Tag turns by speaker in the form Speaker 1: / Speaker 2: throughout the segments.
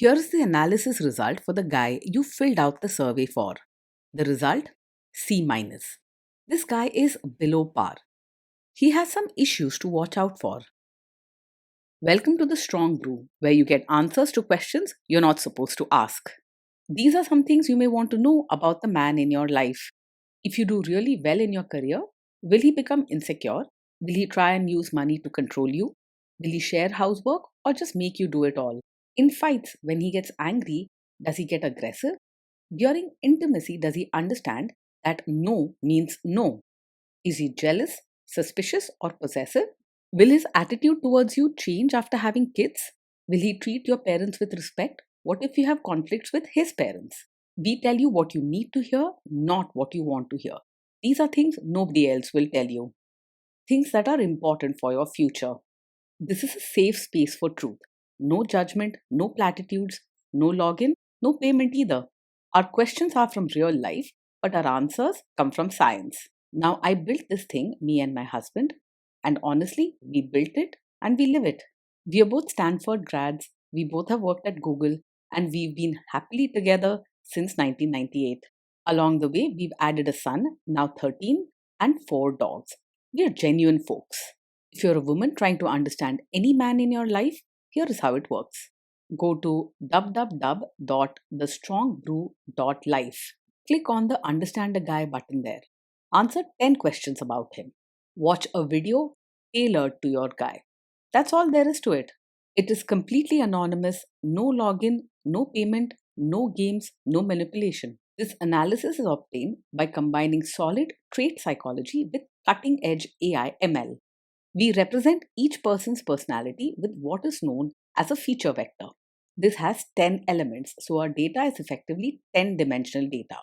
Speaker 1: Here's the analysis result for the guy you filled out the survey for. The result? C minus. This guy is below par. He has some issues to watch out for. Welcome to the Strong Brew, where you get answers to questions you're not supposed to ask. These are some things you may want to know about the man in your life. If you do really well in your career, will he become insecure? Will he try and use money to control you? Will he share housework or just make you do it all? In fights, when he gets angry, does he get aggressive? During intimacy, does he understand that no means no? Is he jealous, suspicious, or possessive? Will his attitude towards you change after having kids? Will he treat your parents with respect? What if you have conflicts with his parents? We tell you what you need to hear, not what you want to hear. These are things nobody else will tell you. Things that are important for your future. This is a safe space for truth. No judgment, no platitudes, no login, no payment either. Our questions are from real life, but our answers come from science. Now, I built this thing, me and my husband, and honestly, we built it and we live it. We are both Stanford grads, we both have worked at Google, and we've been happily together since 1998. Along the way, we've added a son, now 13, and 4 dogs. We are genuine folks. If you're a woman trying to understand any man in your life, here is how it works. Go to www.thestrongbrew.life. Click on the Understand a Guy button there. Answer 10 questions about him. Watch a video tailored to your guy. That's all there is to it. It is completely anonymous, no login, no payment, no games, no manipulation. This analysis is obtained by combining solid trait psychology with cutting edge AI ML. We represent each person's personality with what is known as a feature vector. This has 10 elements, so our data is effectively 10-dimensional data.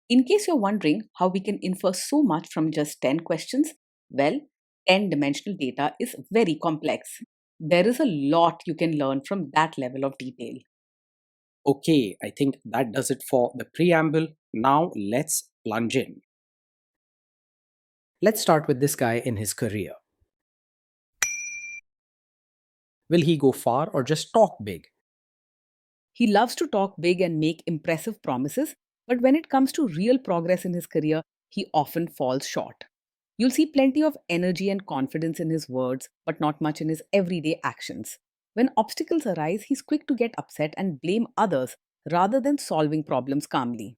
Speaker 1: In case you're wondering how we can infer so much from just 10 questions, well, 10-dimensional data is very complex. There is a lot you can learn from that level of detail.
Speaker 2: Okay, I think that does it for the preamble. Now let's plunge in. Let's start with this guy in his career. Will he go far or just talk big?
Speaker 1: He loves to talk big and make impressive promises, but when it comes to real progress in his career, he often falls short. You'll see plenty of energy and confidence in his words, but not much in his everyday actions. When obstacles arise, he's quick to get upset and blame others rather than solving problems calmly.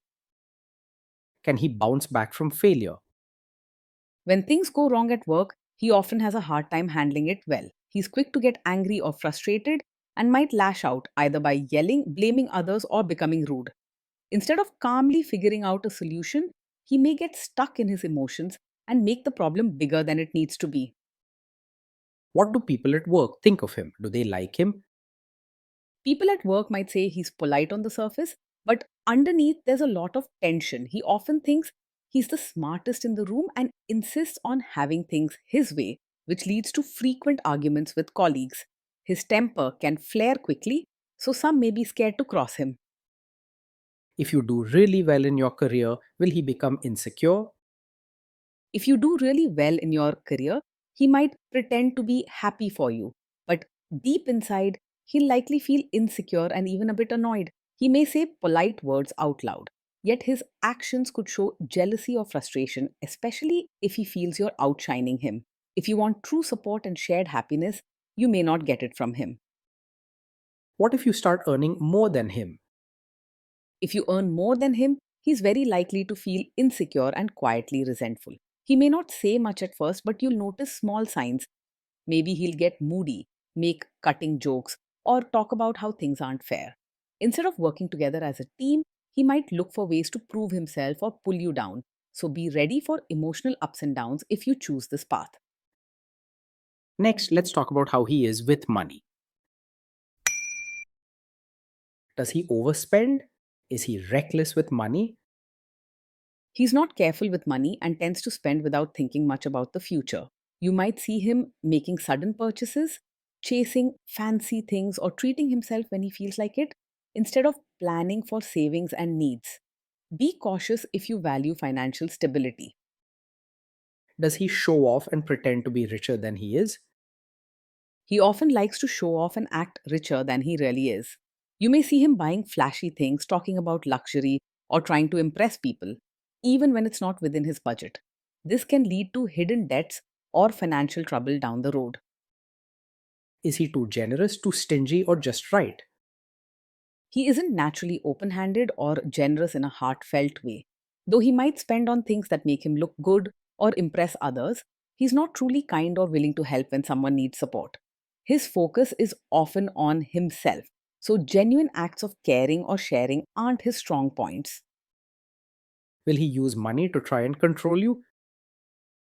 Speaker 2: Can he bounce back from failure?
Speaker 1: When things go wrong at work, he often has a hard time handling it well. He's quick to get angry or frustrated and might lash out either by yelling, blaming others, or becoming rude. Instead of calmly figuring out a solution, he may get stuck in his emotions and make the problem bigger than it needs to be.
Speaker 2: What do people at work think of him? Do they like him?
Speaker 1: People at work might say he's polite on the surface, but underneath there's a lot of tension. He often thinks he's the smartest in the room and insists on having things his way, which leads to frequent arguments with colleagues. His temper can flare quickly, so some may be scared to cross him.
Speaker 2: If you do really well in your career, will he become insecure?
Speaker 1: If you do really well in your career, he might pretend to be happy for you, but deep inside, he'll likely feel insecure and even a bit annoyed. He may say polite words out loud, yet his actions could show jealousy or frustration, especially if he feels you're outshining him. If you want true support and shared happiness, you may not get it from him.
Speaker 2: What if you start earning more than him?
Speaker 1: If you earn more than him, he's very likely to feel insecure and quietly resentful. He may not say much at first, but you'll notice small signs. Maybe he'll get moody, make cutting jokes, or talk about how things aren't fair. Instead of working together as a team, he might look for ways to prove himself or pull you down. So be ready for emotional ups and downs if you choose this path.
Speaker 2: Next, let's talk about how he is with money. Does he overspend? Is he reckless with money?
Speaker 1: He's not careful with money and tends to spend without thinking much about the future. You might see him making sudden purchases, chasing fancy things, or treating himself when he feels like it, instead of planning for savings and needs. Be cautious if you value financial stability.
Speaker 2: Does he show off and pretend to be richer than he is?
Speaker 1: He often likes to show off and act richer than he really is. You may see him buying flashy things, talking about luxury, or trying to impress people, even when it's not within his budget. This can lead to hidden debts or financial trouble down the road.
Speaker 2: Is he too generous, too stingy, or just right?
Speaker 1: He isn't naturally open handed or generous in a heartfelt way. Though he might spend on things that make him look good or impress others, he's not truly kind or willing to help when someone needs support. His focus is often on himself, so genuine acts of caring or sharing aren't his strong points.
Speaker 2: Will he use money to try and control you?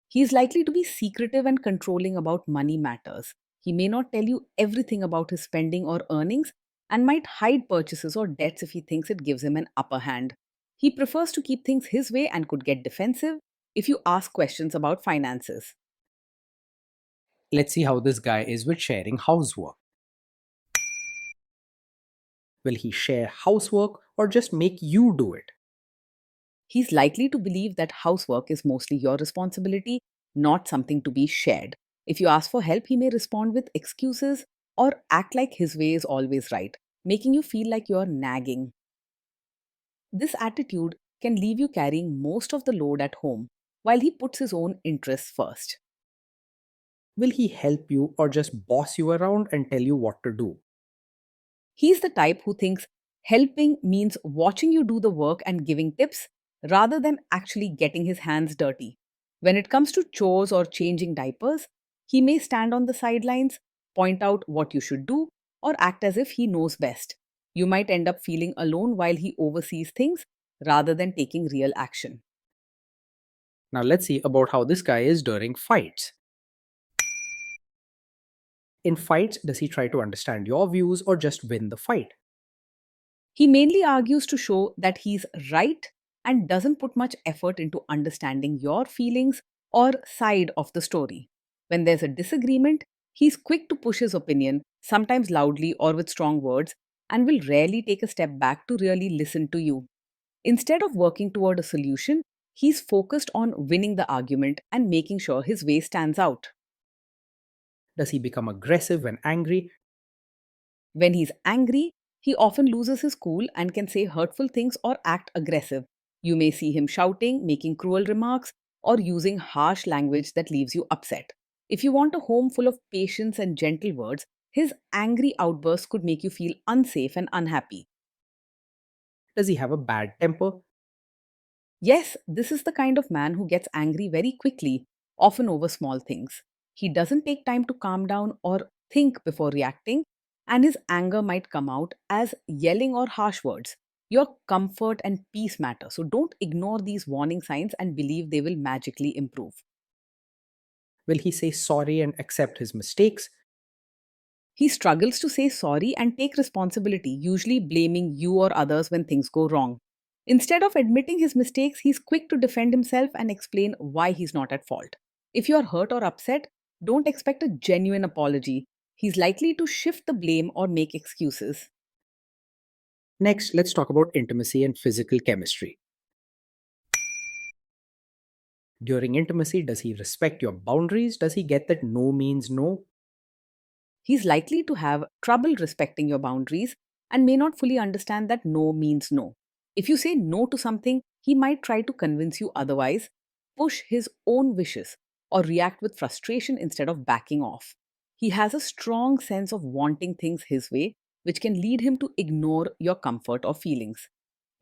Speaker 1: He is likely to be secretive and controlling about money matters. He may not tell you everything about his spending or earnings and might hide purchases or debts if he thinks it gives him an upper hand. He prefers to keep things his way and could get defensive if you ask questions about finances.
Speaker 2: Let's see how this guy is with sharing housework. Will he share housework or just make you do it?
Speaker 1: He's likely to believe that housework is mostly your responsibility, not something to be shared. If you ask for help, he may respond with excuses or act like his way is always right, making you feel like you're nagging. This attitude can leave you carrying most of the load at home while he puts his own interests first.
Speaker 2: Will he help you or just boss you around and tell you what to do?
Speaker 1: He's the type who thinks helping means watching you do the work and giving tips rather than actually getting his hands dirty. When it comes to chores or changing diapers, he may stand on the sidelines, point out what you should do, or act as if he knows best. You might end up feeling alone while he oversees things rather than taking real action.
Speaker 2: Now let's see about how this guy is during fights. In fights, does he try to understand your views or just win the fight?
Speaker 1: He mainly argues to show that he's right and doesn't put much effort into understanding your feelings or side of the story. When there's a disagreement, he's quick to push his opinion, sometimes loudly or with strong words, and will rarely take a step back to really listen to you. Instead of working toward a solution, he's focused on winning the argument and making sure his way stands out.
Speaker 2: Does he become aggressive when angry?
Speaker 1: When he's angry, he often loses his cool and can say hurtful things or act aggressive. You may see him shouting, making cruel remarks, or using harsh language that leaves you upset. If you want a home full of patience and gentle words, his angry outbursts could make you feel unsafe and unhappy.
Speaker 2: Does he have a bad temper?
Speaker 1: Yes, this is the kind of man who gets angry very quickly, often over small things. He doesn't take time to calm down or think before reacting, and his anger might come out as yelling or harsh words. Your comfort and peace matter, so don't ignore these warning signs and believe they will magically improve.
Speaker 2: Will he say sorry and accept his mistakes?
Speaker 1: He struggles to say sorry and take responsibility, usually blaming you or others when things go wrong. Instead of admitting his mistakes, he's quick to defend himself and explain why he's not at fault. If you're hurt or upset, don't expect a genuine apology. He's likely to shift the blame or make excuses.
Speaker 2: Next, let's talk about intimacy and physical chemistry. During intimacy, does he respect your boundaries? Does he get that no means no?
Speaker 1: He's likely to have trouble respecting your boundaries and may not fully understand that no means no. If you say no to something, he might try to convince you otherwise, push his own wishes, or react with frustration instead of backing off. He has a strong sense of wanting things his way, which can lead him to ignore your comfort or feelings.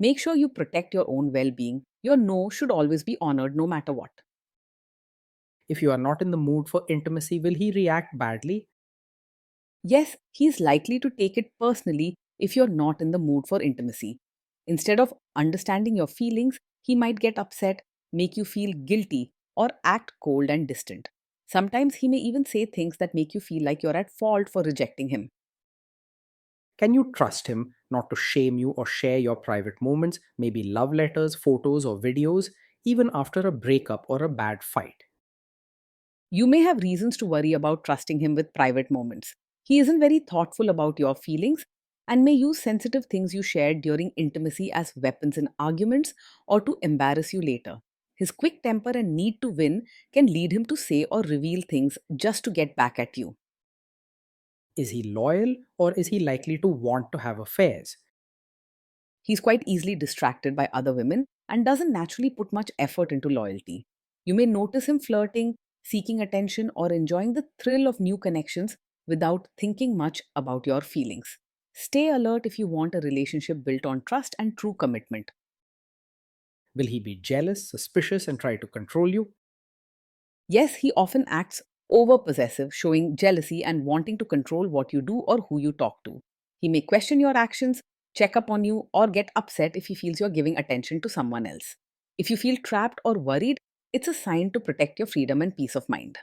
Speaker 1: Make sure you protect your own well being. Your no should always be honored no matter what.
Speaker 2: If you are not in the mood for intimacy, will he react badly?
Speaker 1: Yes, he's likely to take it personally if you're not in the mood for intimacy. Instead of understanding your feelings, he might get upset, make you feel guilty, or act cold and distant. Sometimes he may even say things that make you feel like you're at fault for rejecting him.
Speaker 2: Can you trust him not to shame you or share your private moments, maybe love letters, photos, or videos, even after a breakup or a bad fight?
Speaker 1: You may have reasons to worry about trusting him with private moments. He isn't very thoughtful about your feelings and may use sensitive things you shared during intimacy as weapons in arguments or to embarrass you later. His quick temper and need to win can lead him to say or reveal things just to get back at you.
Speaker 2: Is he loyal or is he likely to want to have affairs?
Speaker 1: He's quite easily distracted by other women and doesn't naturally put much effort into loyalty. You may notice him flirting, seeking attention, or enjoying the thrill of new connections without thinking much about your feelings. Stay alert if you want a relationship built on trust and true commitment.
Speaker 2: Will he be jealous, suspicious, and try to control you?
Speaker 1: Yes, he often acts over possessive, showing jealousy and wanting to control what you do or who you talk to. He may question your actions, check up on you, or get upset if he feels you're giving attention to someone else. If you feel trapped or worried, it's a sign to protect your freedom and peace of mind.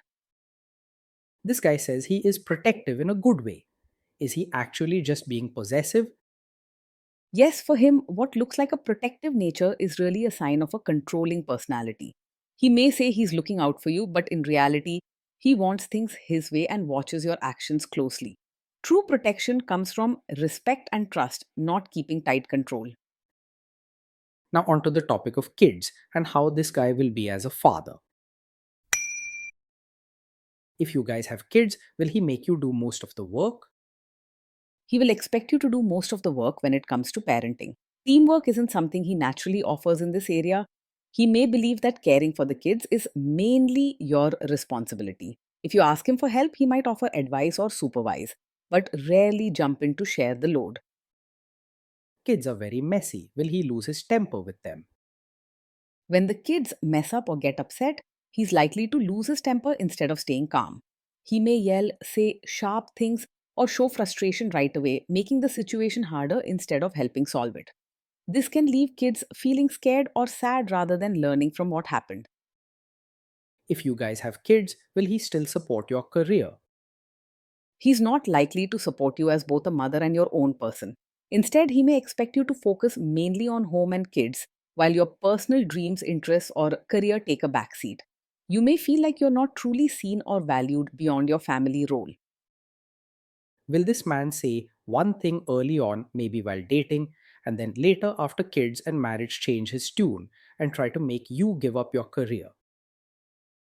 Speaker 2: This guy says he is protective in a good way. Is he actually just being possessive?
Speaker 1: Yes, for him, what looks like a protective nature is really a sign of a controlling personality. He may say he's looking out for you, but in reality, he wants things his way and watches your actions closely. True protection comes from respect and trust, not keeping tight control.
Speaker 2: Now, onto the topic of kids and how this guy will be as a father. If you guys have kids, will he make you do most of the work?
Speaker 1: He will expect you to do most of the work when it comes to parenting. Teamwork isn't something he naturally offers in this area. He may believe that caring for the kids is mainly your responsibility. If you ask him for help, he might offer advice or supervise, but rarely jump in to share the load.
Speaker 2: Kids are very messy. Will he lose his temper with them?
Speaker 1: When the kids mess up or get upset, he's likely to lose his temper instead of staying calm. He may yell, say sharp things, or show frustration right away, making the situation harder instead of helping solve it. This can leave kids feeling scared or sad rather than learning from what happened.
Speaker 2: If you guys have kids, will he still support your career?
Speaker 1: He's not likely to support you as both a mother and your own person. Instead, he may expect you to focus mainly on home and kids, while your personal dreams, interests, or career take a backseat. You may feel like you're not truly seen or valued beyond your family role.
Speaker 2: Will this man say one thing early on, maybe while dating, and then later after kids and marriage change his tune and try to make you give up your career?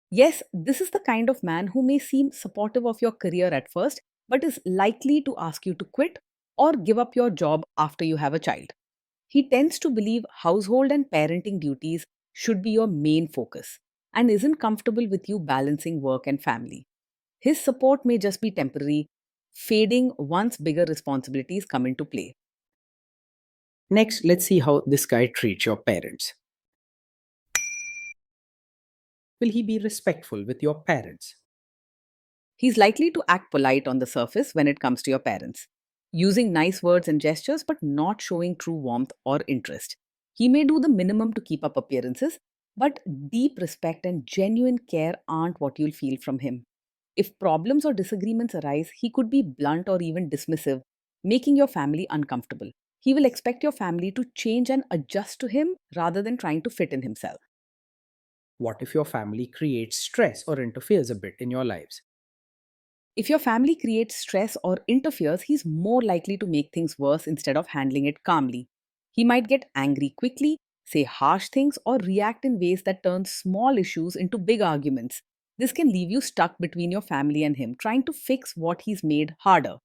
Speaker 1: Yes, this is the kind of man who may seem supportive of your career at first, but is likely to ask you to quit or give up your job after you have a child. He tends to believe household and parenting duties should be your main focus and isn't comfortable with you balancing work and family. His support may just be temporary, fading once bigger responsibilities come into play.
Speaker 2: Next, let's see how this guy treats your parents. Will he be respectful with your parents?
Speaker 1: He's likely to act polite on the surface when it comes to your parents, using nice words and gestures but not showing true warmth or interest. He may do the minimum to keep up appearances, but deep respect and genuine care aren't what you'll feel from him. If problems or disagreements arise, he could be blunt or even dismissive, making your family uncomfortable. He will expect your family to change and adjust to him rather than trying to fit in himself.
Speaker 2: What if your family creates stress or interferes a bit in your lives?
Speaker 1: If your family creates stress or interferes, he's more likely to make things worse instead of handling it calmly. He might get angry quickly, say harsh things, or react in ways that turn small issues into big arguments. This can leave you stuck between your family and him, trying to fix what he's made harder.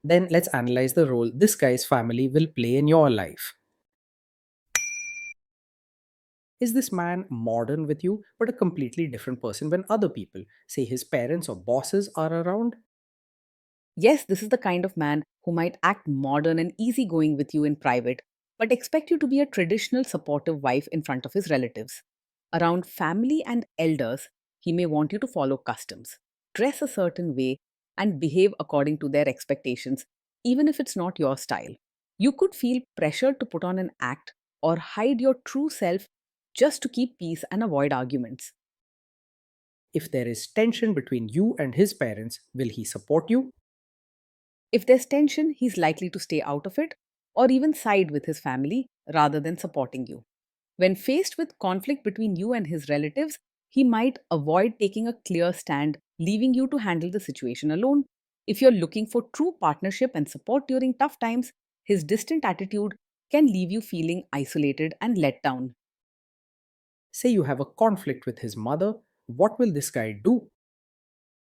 Speaker 2: Then let's analyze the role this guy's family will play in your life. Is this man modern with you, but a completely different person when other people, say his parents or bosses, are around?
Speaker 1: Yes, this is the kind of man who might act modern and easygoing with you in private, but expect you to be a traditional supportive wife in front of his relatives. Around family and elders, he may want you to follow customs, dress a certain way, and behave according to their expectations, even if it's not your style. You could feel pressured to put on an act or hide your true self just to keep peace and avoid arguments.
Speaker 2: If there is tension between you and his parents, will he support you?
Speaker 1: If there's tension, he's likely to stay out of it or even side with his family rather than supporting you. When faced with conflict between you and his relatives, he might avoid taking a clear stand, leaving you to handle the situation alone. If you're looking for true partnership and support during tough times, his distant attitude can leave you feeling isolated and let down.
Speaker 2: Say you have a conflict with his mother, what will this guy do?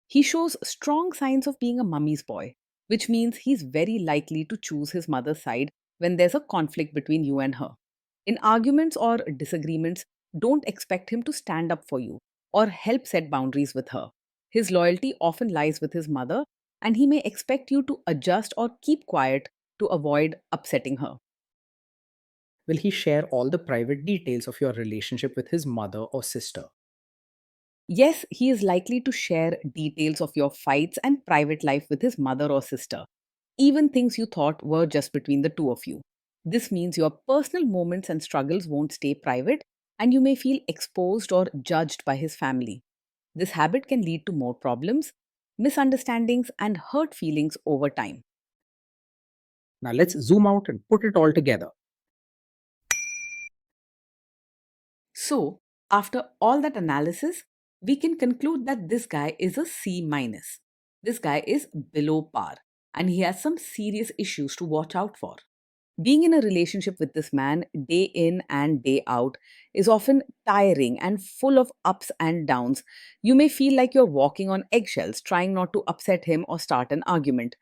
Speaker 1: He shows strong signs of being a mummy's boy, which means he's very likely to choose his mother's side when there's a conflict between you and her. In arguments or disagreements, don't expect him to stand up for you or help set boundaries with her. His loyalty often lies with his mother, and he may expect you to adjust or keep quiet to avoid upsetting her.
Speaker 2: Will he share all the private details of your relationship with his mother or sister?
Speaker 1: Yes, he is likely to share details of your fights and private life with his mother or sister, even things you thought were just between the two of you. This means your personal moments and struggles won't stay private, and you may feel exposed or judged by his family. This habit can lead to more problems, misunderstandings, and hurt feelings over time.
Speaker 2: Now let's zoom out and put it all together.
Speaker 1: So, after all that analysis, we can conclude that this guy is a C minus. This guy is below par, and he has some serious issues to watch out for. Being in a relationship with this man day in and day out is often tiring and full of ups and downs. You may feel like you're walking on eggshells, trying not to upset him or start an argument.